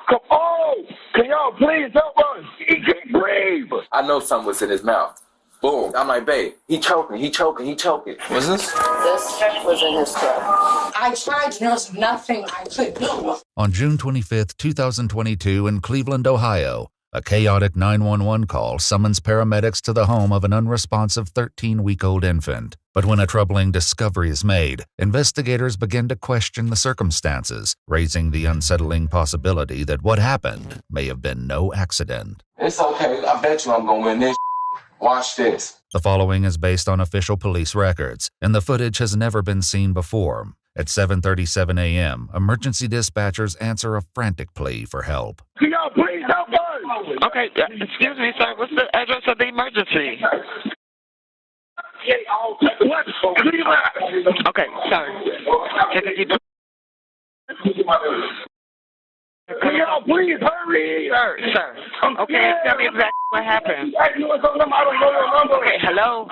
Come on! Can y'all please help us? He can't breathe! I know something was in his mouth. Boom. I'm like, babe, he choking. What's this? This was in his throat. I tried, there was nothing I could do. On June 25, 2022, in Cleveland, Ohio, a chaotic 911 call summons paramedics to the home of an unresponsive 13-week-old infant. But when a troubling discovery is made, investigators begin to question the circumstances, raising the unsettling possibility that what happened may have been no accident. It's okay. I bet you I'm going to win this. Watch this. The following is based on official police records, and the footage has never been seen before. At 7:37 a.m., emergency dispatchers answer a frantic plea for help. Can y'all please help us? Okay, excuse me, sir. What's the address of the emergency? What? Cleveland. Okay, sorry. Can y'all please hurry? Sir. Okay, tell me exactly what happened. I don't know your number. Okay, hello?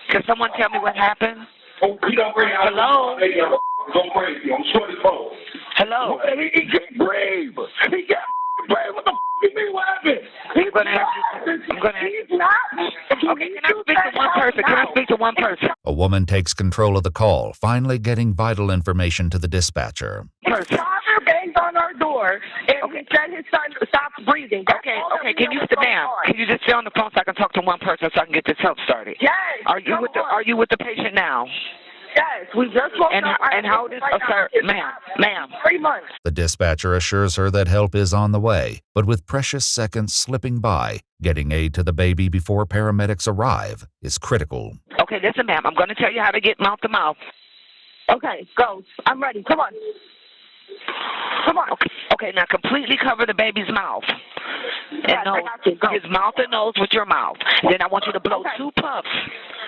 Can someone tell me what happened? Hello? Don't crazy. I'm sure it's phone. Hello? He can't breathe. He can't breathe. What the f*** you mean what happened? I'm gonna ask you. He's not. Okay, can I speak to one person? A woman takes control of the call, finally getting vital information to the dispatcher. Person. Father banged on our door and he said his son stopped breathing. Okay, can you sit down? Can you just stay on the phone so I can talk to one person so I can get this help started? Yes. Are you with the patient now? Yes, we just woke up. And how old is sir, ma'am? 3 months. The dispatcher assures her that help is on the way, but with precious seconds slipping by, getting aid to the baby before paramedics arrive is critical. Okay, listen, ma'am. I'm going to tell you how to get mouth to mouth. Okay, go. I'm ready. Come on. Okay, now completely cover the baby's mouth. Yes, I got you. Go. His mouth and nose with your mouth. Then I want you to blow 2 puffs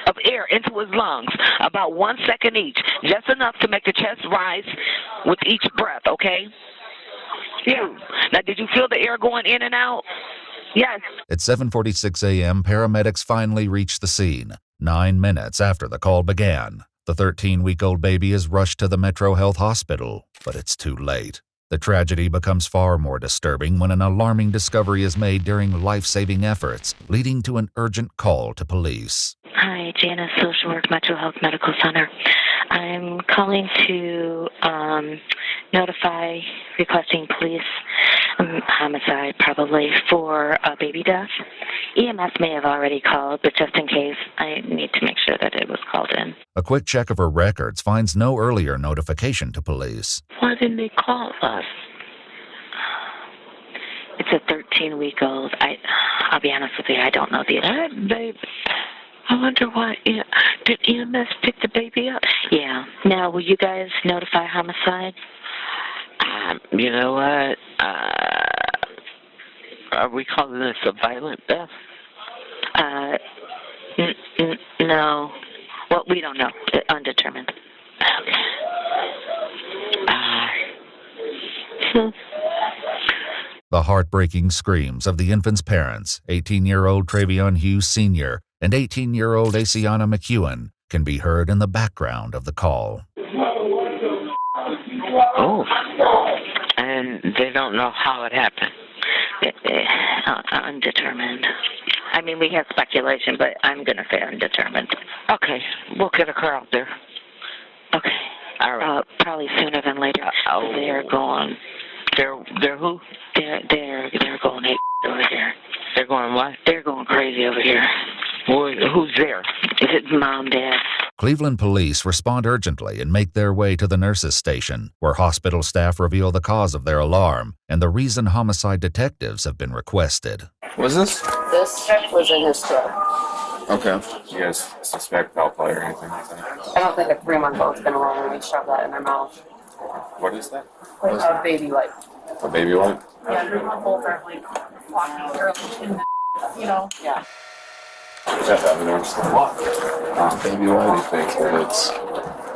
of air into his lungs, about 1 second each, just enough to make the chest rise with each breath, okay? Yeah. Now, did you feel the air going in and out? Yes. At 7:46 a.m., paramedics finally reach the scene, 9 minutes after the call began. The 13-week-old baby is rushed to the Metro Health Hospital, but it's too late. The tragedy becomes far more disturbing when an alarming discovery is made during life-saving efforts, leading to an urgent call to police. Hi, Janice, Social Work Metro Health Medical Center. I'm calling to notify requesting police homicide, probably, for a baby death. EMS may have already called, but just in case, I need to make sure that it was called in. A quick check of her records finds no earlier notification to police. Why didn't they call us? It's a 13-week-old. I'll be honest with you, I don't know the address. I wonder why. Did EMS pick the baby up? Yeah. Now, will you guys notify homicide? You know what? Are we calling this a violent death? No. Well, we don't know. Undetermined. Okay. The heartbreaking screams of the infant's parents, 18-year-old Traveon Hughes Sr. and 18-year-old Asiana McEwen, can be heard in the background of the call. Oh. And they don't know how it happened. Undetermined. I mean, we have speculation, but I'm going to say undetermined. Okay, we'll get a car out there. Okay. All right. Probably sooner than later. They're going. They're who? They're going over here. They're going what? They're going crazy over here. Well, who's there? Is it Mom, Dad? Cleveland police respond urgently and make their way to the nurses' station, where hospital staff reveal the cause of their alarm and the reason homicide detectives have been requested. What's this? This was in his throat. Okay. You guys suspect foul play or anything like that? I don't think a 3-month-old's going to willingly shove that in their mouth. What is that? A baby wipe. A baby wipe? Yeah, 3-month-olds are like walking early in the, Yeah. Jeff, I haven't noticed that. Baby wipe, he thinks that it's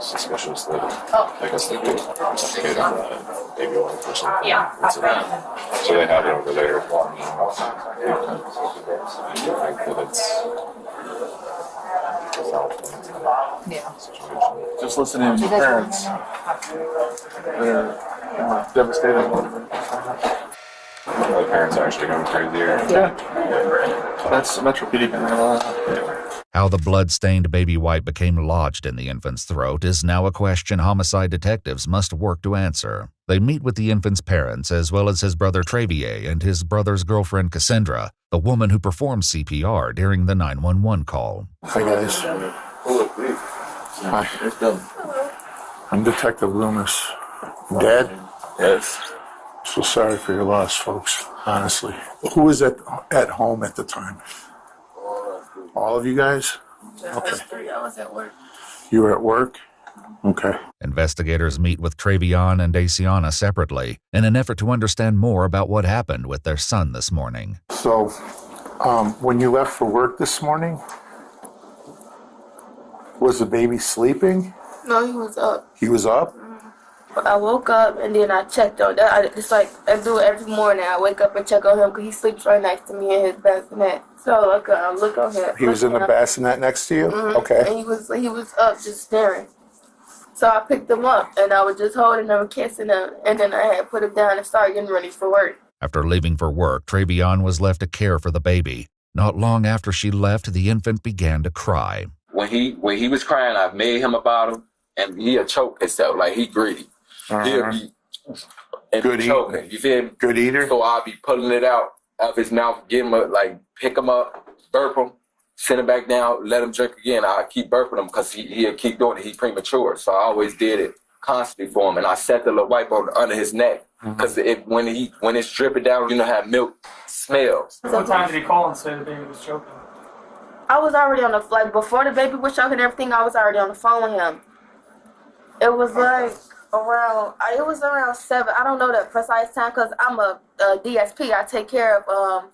suspicious that, I guess they do investigate on a baby wipe or something. Yeah. So they have it over there. I think that it's Yeah. situation. Just listening to parents that are Devastating. The parents are actually going crazy here. Yeah. That's repeating. How the blood-stained baby wipe became lodged in the infant's throat is now a question homicide detectives must work to answer. They meet with the infant's parents as well as his brother Traveon and his brother's girlfriend Cassandra, the woman who performed CPR during the 911 call. Hi guys. Hi. I'm Detective Loomis. Dad? Yes. So sorry for your loss, folks, honestly. Who was at home at the time? All of you guys? Okay. I was at work. You were at work? Okay. Investigators meet with Traveon and Asiana separately in an effort to understand more about what happened with their son this morning. So, when you left for work this morning, was the baby sleeping? No, he was up. He was up? But I woke up and then I checked on that. It's like I do it every morning. I wake up and check on him because he sleeps right next to me in his bassinet. So I look on him. He was in the bassinet next to you? Mm-hmm. Okay. And he was up just staring. So I picked him up and I was just holding him and kissing him. And then I had put him down and started getting ready for work. After leaving for work, Traveon was left to care for the baby. Not long after she left, the infant began to cry. When he was crying, I made him about him, and he'll choke himself like he greedy. He'll be Good choking. You feel me? Good eater? So I'll be pulling it out of his mouth, get him pick him up, burp him, send him back down, let him drink again. I keep burping him because he'll keep doing it. He's premature, so I always did it constantly for him, and I set the little wipe under his neck because when it's dripping down, you know how milk smells. What time did he call and say the baby was choking? I was already on the flight. Before the baby was choking and everything, I was already on the phone with him. It was around 7. I don't know the precise time because I'm a DSP. I take care of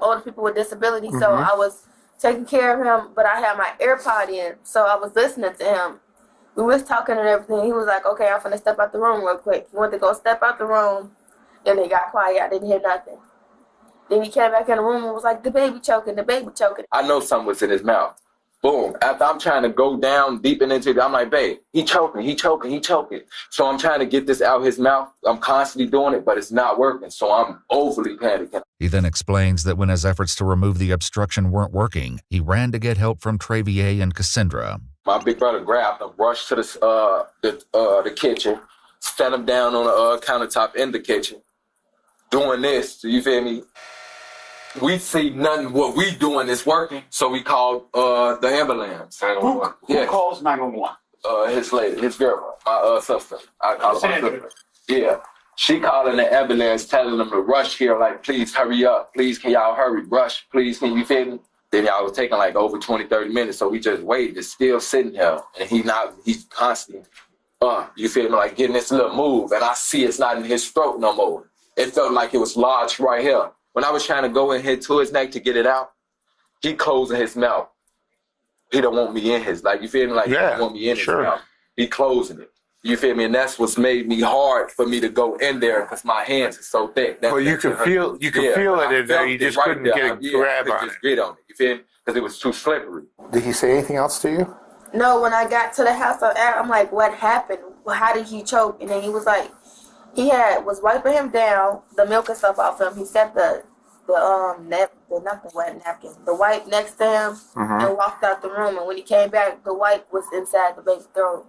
older people with disabilities. So I was taking care of him, but I had my AirPod in, so I was listening to him. We was talking and everything. He was like, okay, I'm finna step out the room real quick. He went to go step out the room, then he got quiet. I didn't hear nothing. Then he came back in the room and was like, the baby choking, the baby choking. I know something was in his mouth. Boom. After I'm trying to go down deep into it, I'm like, babe, he choking. So I'm trying to get this out his mouth. I'm constantly doing it, but it's not working. So I'm overly panicking. He then explains that when his efforts to remove the obstruction weren't working, he ran to get help from Traveon and Cassandra. My big brother grabbed him, rushed to the kitchen, set him down on the countertop in the kitchen, doing this. So you feel me? We see nothing. What we doing is working, so we called the ambulance. Who calls 911? His girl, my sister. I call her my sister. Yeah. She calling the ambulance, telling them to rush here, like, please hurry up. Please, can y'all hurry? Rush, please, can you feel me? Then y'all was taking over 20, 30 minutes, so we just waited. It's still sitting here, and he's constantly, you feel me, like getting this little move, and I see it's not in his throat no more. It felt like it was lodged right here. When I was trying to go in here to his neck to get it out, he closing his mouth. He don't want me in his, you feel me? He don't want me in his mouth. He closing it. You feel me? And that's what's made me hard for me to go in there because my hands are so thick. Well, you can feel it in there. You just couldn't get a grab on it. Just get on it. You feel me? Because it was too slippery. Did he say anything else to you? No, when I got to the house, I'm like, what happened? How did he choke? And then he was like, was wiping him down, the milk and stuff off him. He set the wipe next to him and walked out the room. And when he came back, the wipe was inside the baby's throat.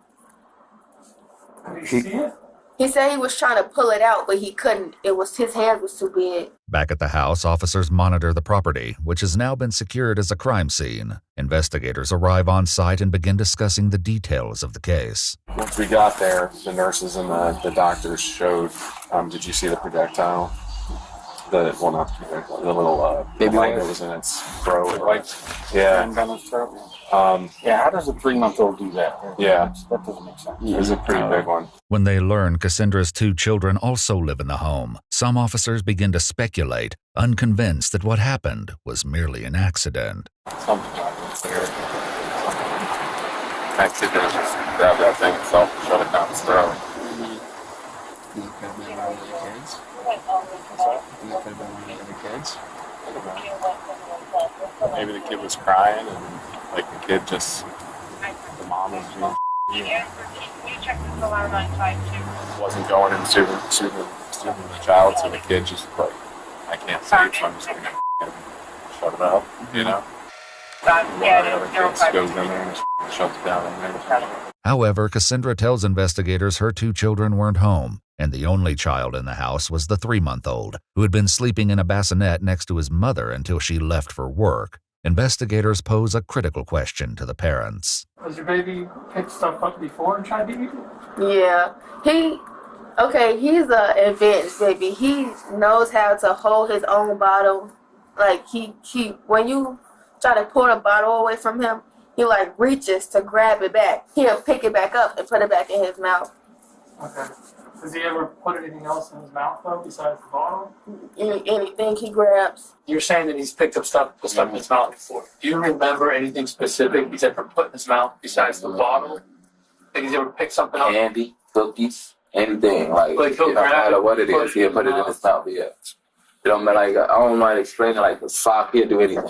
He said he was trying to pull it out, but he couldn't. His hands was too big. Back at the house, officers monitor the property, which has now been secured as a crime scene. Investigators arrive on site and begin discussing the details of the case. Once we got there, the nurses and the doctors showed, did you see the projectile? The little baby light that was in its throat. Yeah. How does a 3-month-old do that? Yeah. That doesn't make sense. It was a pretty big one. When they learn Cassandra's 2 children also live in the home, some officers begin to speculate, unconvinced that what happened was merely an accident. Something happens there. Accident. Just grab that thing itself and shut it down his throat. Maybe the kid was crying and the kid just, the mom was being Wasn't going and soothing the child, so the kid just like, I can't see it, so I'm just gonna shut it up, you know? One of the other kids goes in there and shuts it down in there. However, Cassandra tells investigators her 2 children weren't home, and the only child in the house was the 3-month-old, who had been sleeping in a bassinet next to his mother until she left for work. Investigators pose a critical question to the parents. Was your baby pick stuff up before and tried to eat it? Yeah. He's a advanced baby. He knows how to hold his own bottle. Like, when you try to pull the bottle away from him, he, like, reaches to grab it back. He'll pick it back up and put it back in his mouth. Okay. Does he ever put anything else in his mouth, though, besides the bottle? Anything he grabs. You're saying that he's picked up stuff in his mouth before. Do you remember anything specific he's ever put in his mouth besides the bottle? Think he's ever picked something up? Candy, cookies, anything. Like he'll it don't grab matter it, what it is, he'll put it in his mouth. Yeah. It don't matter. Like, I don't mind explaining, like a sock, he'll do anything.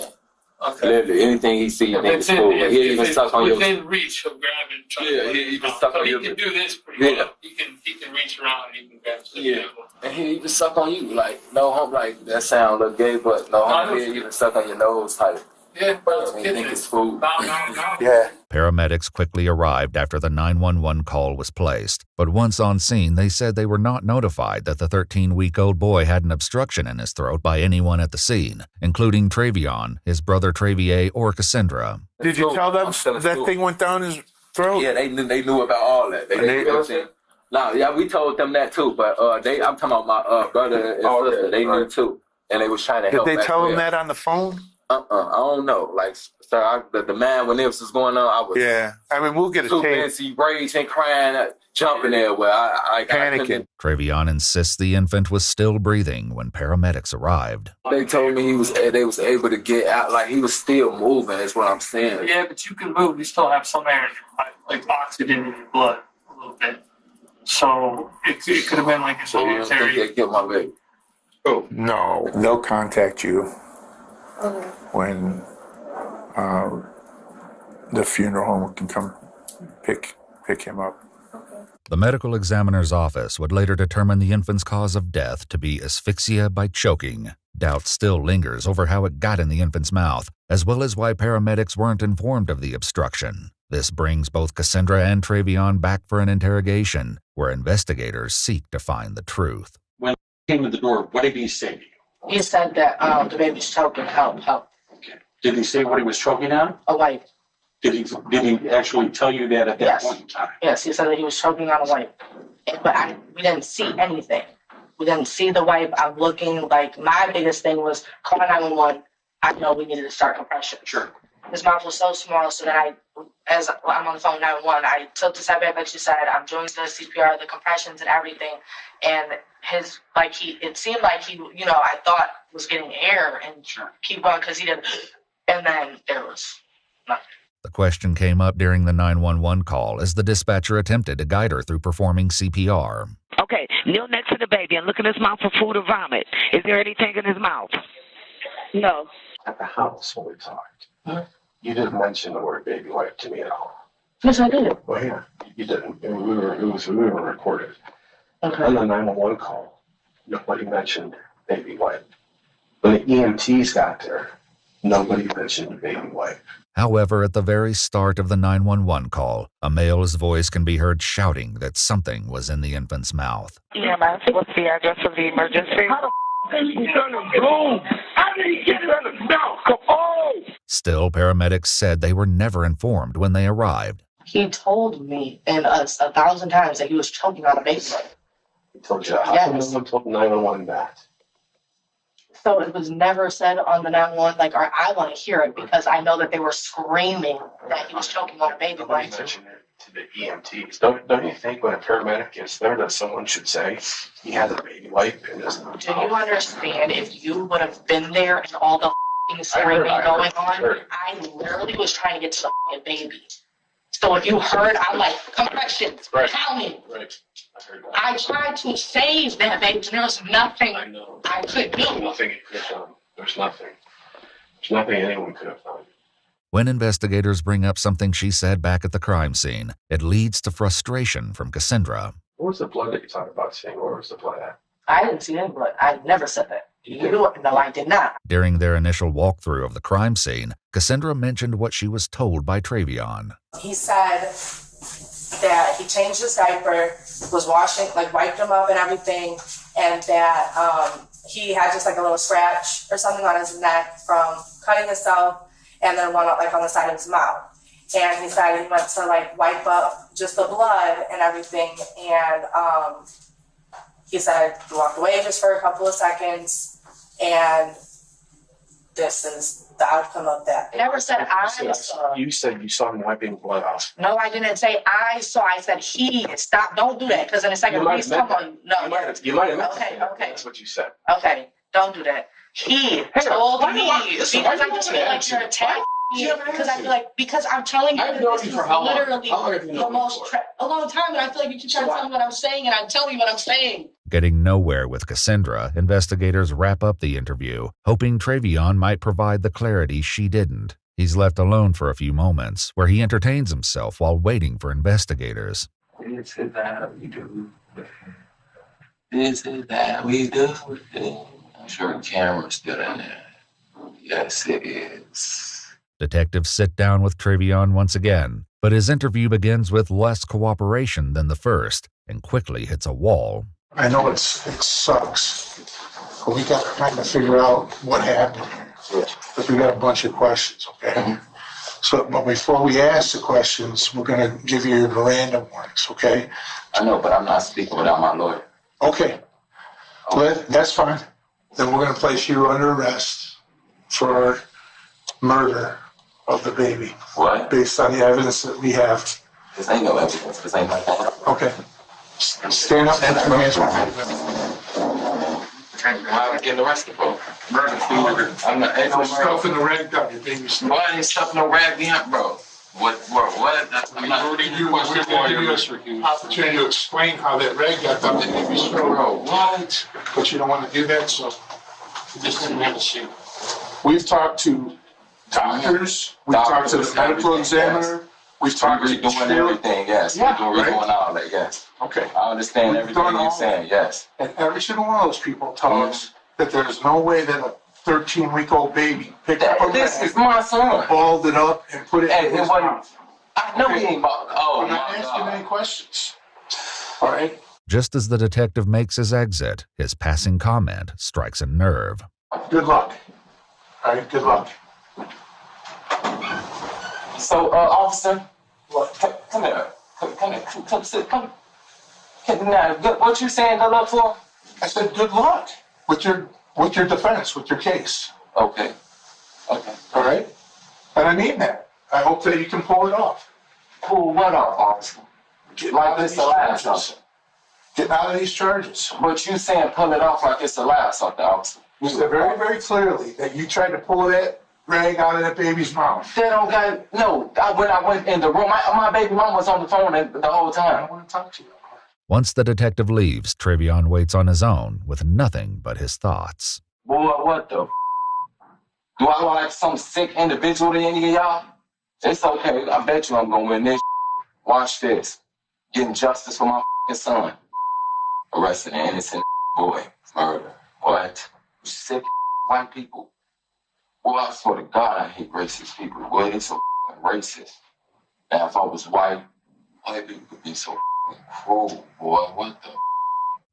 Okay. Literally, anything he sees, niggas cool. He'll even suck on your... Within reach, he'll grab it and try to put it in his mouth. suck on He your... can do this pretty well. He can reach around and he can grab stuff. Yeah. And he'll even suck on you. Like, no hope, like, that sound look gay, but no hope, he'll even suck on your nose type. Yeah, I mean, think it's food. Yeah. Paramedics quickly arrived after the 911 call was placed, but once on scene, they said they were not notified that the 13-week-old boy had an obstruction in his throat by anyone at the scene, including Traveon, his brother Travier, or Cassandra. Did you tell them that thing went down his throat? Yeah, they knew about all that. They knew everything. No, yeah, we told them that too, but I'm talking about my brother and sister. They knew too, and they was trying to help. Did they tell them him that on the phone? I don't know. Like, sir, the man, when this was going on, I was I mean, we'll get a too tape. busy, raging, crying, jumping there where I panicking. Traveon insists the infant was still breathing when paramedics arrived. They told me they was able to get out, like he was still moving, is what I'm saying. Yeah, but you can move. You still have some air in your body, like oxygen in your blood a little bit. So it could have been like a So you don't think they killed my baby? Oh. No, they'll contact you when the funeral home can come pick him up. The medical examiner's office would later determine the infant's cause of death to be asphyxia by choking. Doubt still lingers over how it got in the infant's mouth, as well as why paramedics weren't informed of the obstruction. This brings both Cassandra and Traveon back for an interrogation, where investigators seek to find the truth. When he came to the door, what did he say to you? He said that the baby's choking, help. Okay. Did he say what he was choking on? A wipe. Did he actually tell you that at that point in time? Yes, he said that he was choking on a wipe. But we didn't see anything. We didn't see the wipe. I'm looking, like, my biggest thing was call 911. I know we needed to start compression. Sure. His mouth was so small, so that as I'm on the phone 911, I took the step back, like you said, I'm doing the CPR, the compressions and everything, and it seemed like he, I thought was getting air and keep going because he didn't, and then there was nothing. The question came up during the 911 call as the dispatcher attempted to guide her through performing CPR. Okay, kneel next to the baby and look in his mouth for food or vomit. Is there anything in his mouth? No. At the house when we talked, you didn't mention the word baby wipe to me at all. Yes, I did. Well, yeah, you didn't. And we were recorded. Okay. On the 911 call, nobody mentioned baby wipe. When the EMTs got there, nobody mentioned baby wipe. However, at the very start of the 911 call, a male's voice can be heard shouting that something was in the infant's mouth. EMS, what's the address of the emergency? How the f*** is he gonna bloom? How did he get it in his mouth? Come on! Still, paramedics said they were never informed when they arrived. He told me and us 1,000 times that he was choking on a baby. He told you how come no one told 911 that? So it was never said on the 911, or I want to hear it because I know that they were screaming that he was choking on a baby. Nobody mentioned it to the EMTs. Don't you think when a paramedic gets there that someone should say he has a baby wipe in his mouth? Do you understand if you would have been there and all the screaming going on? I literally was trying to get to the baby. So if you heard, I'm like, compressions, pounding. Right. I tried to save that baby, and there was nothing I could do. Nothing you could have done. There's nothing. There's nothing anyone could have done. When investigators bring up something she said back at the crime scene, it leads to frustration from Cassandra. Where's the blood that you're talking about seeing? Where was the blood at? I didn't see any blood. I never said that. You knew it. No, I did not. During their initial walkthrough of the crime scene, Cassandra mentioned what she was told by Traveon. He said that he changed his diaper, was washing, like wiped him up and everything, and that he had just like a little scratch or something on his neck from cutting himself, and then one like on the side of his mouth. And he said he went to like wipe up just the blood and everything, and he said he walked away just for a couple of seconds, and this is the outcome of that. I never said I saw. You said you saw him wiping blood off. No, I didn't say I saw. I said he. Stop. Don't do that, because in a second, please come on. No. You might have meant Okay. that. That's what you said. Okay, don't do that. He told me, because I just feel like you're attacking me, because I'm telling you, I've known this you is for how long? literally How long have you known the me most, for? a long time, and I feel like you keep trying to tell me what I'm saying, and I'm telling you what I'm saying. Getting nowhere with Cassandra, investigators wrap up the interview, hoping Traveon might provide the clarity she didn't. He's left alone for a few moments, where he entertains himself while waiting for investigators. Is it that we do? Is it that we do? I'm sure the camera's still in there. Yes, it is. Detectives sit down with Traveon once again, but his interview begins with less cooperation than the first and quickly hits a wall. I know it sucks, but we got to kind of figure out what happened. Because we got a bunch of questions, okay? Mm-hmm. So, but before we ask the questions, we're going to give you your Miranda warnings, okay? I know, but I'm not speaking without my lawyer. Okay. Well, that's fine. Then we're going to place you under arrest for murder of the baby. What? Based on the evidence that we have. This ain't no evidence. This ain't like that. Okay. Stand up and put your hands behind Why are we getting arrested for? Murder. I'm not. Ain't no murder. stuff in the rag gun, your baby's stuff. Why ain't stuff no rag behind, bro? What? I'm not. You opportunity to explain how that rag got done. Bro, what? But you don't want to do that, so you just didn't have a shoot. We've talked to doctors. We've talked to the medical examiner. We've talked to doing everything, yes. Yeah, we're doing all that, yes. Okay. I understand everything you're saying, yes. And every single one of those people tell us that there's no way that a 13-week-old baby picked up a This rag, is my son. balled it up, and put it in his mouth. I know he ain't bald. Oh, I'm not my asking God. any questions. All right? Just as the detective makes his exit, his passing comment strikes a nerve. Good luck. All right? Good luck. So, officer, come here. Come sit. Come. Now, what you saying good luck for? I said good luck with your defense, with your case. Okay. All right? And I mean that. I hope that you can pull it off. Pull what off, officer? Like it's the last something. Getting out of these charges. But you saying pull it off like it's the last something, officer. You said very, very clearly that you tried to pull that rag out of that baby's mouth. They don't got, no, when I went in the room, my baby mom was on the phone the whole I time. don't want to talk to you. Once the detective leaves, Traveon waits on his own with nothing but his thoughts. Boy, what the? Do I look like some sick individual to any of y'all? It's okay. I bet you I'm gonna win this. Watch this. Getting justice for my son. Arresting an innocent boy. Murder. What? You sick white people. Boy, I swear to God, I hate racist people. Boy, they so racist. Now, if I was white people could be so cruel. Boy, what the?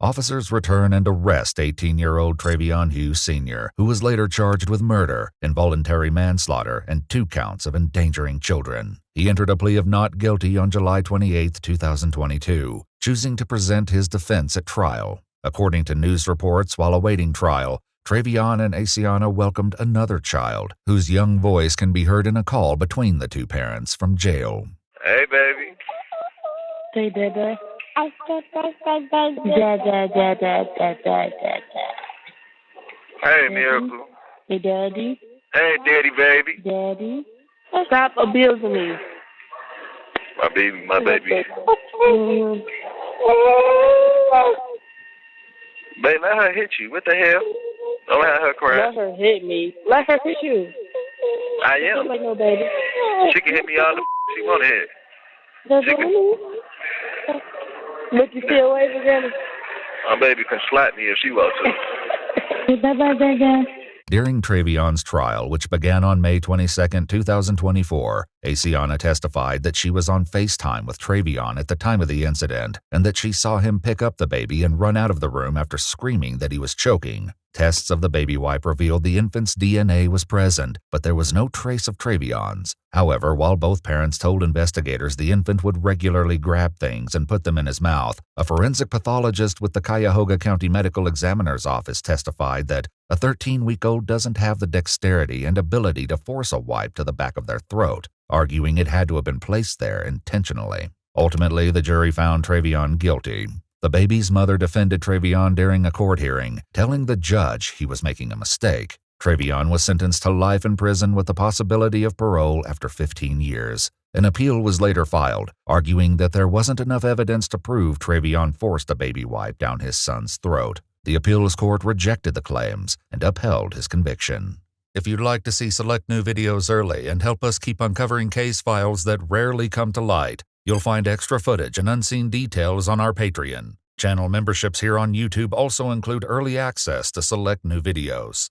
Officers return and arrest 18-year-old Traveon Hughes Sr., who was later charged with murder, involuntary manslaughter, and 2 counts of endangering children. He entered a plea of not guilty on July 28, 2022, choosing to present his defense at trial. According to news reports, while awaiting trial, Traveon and Asiana welcomed another child, whose young voice can be heard in a call between the 2 parents from jail. Hey, baby. Hey, baby. Dad. Hey, Miracle. Hey, Daddy. Hey, Daddy, baby. Daddy. Stop abusing me. My baby. Babe, let her hit you. What the hell? Don't have her cry. Let her hit me. Let her hit you. I am. Like no baby. She can hit me all the she want to hit. Look, you still waving, Granny? My baby can slap me if she wants to. Bye-bye, Gaga. During Travion's trial, which began on May 22, 2024, Asiana testified that she was on FaceTime with Traveon at the time of the incident and that she saw him pick up the baby and run out of the room after screaming that he was choking. Tests of the baby wipe revealed the infant's DNA was present, but there was no trace of Travion's. However, while both parents told investigators the infant would regularly grab things and put them in his mouth, a forensic pathologist with the Cuyahoga County Medical Examiner's Office testified that a 13-week-old doesn't have the dexterity and ability to force a wipe to the back of their throat, arguing it had to have been placed there intentionally. Ultimately, the jury found Traveon guilty. The baby's mother defended Traveon during a court hearing, telling the judge he was making a mistake. Traveon was sentenced to life in prison with the possibility of parole after 15 years. An appeal was later filed, arguing that there wasn't enough evidence to prove Traveon forced a baby wipe down his son's throat. The appeals court rejected the claims and upheld his conviction. If you'd like to see select new videos early and help us keep uncovering case files that rarely come to light, you'll find extra footage and unseen details on our Patreon. Channel memberships here on YouTube also include early access to select new videos.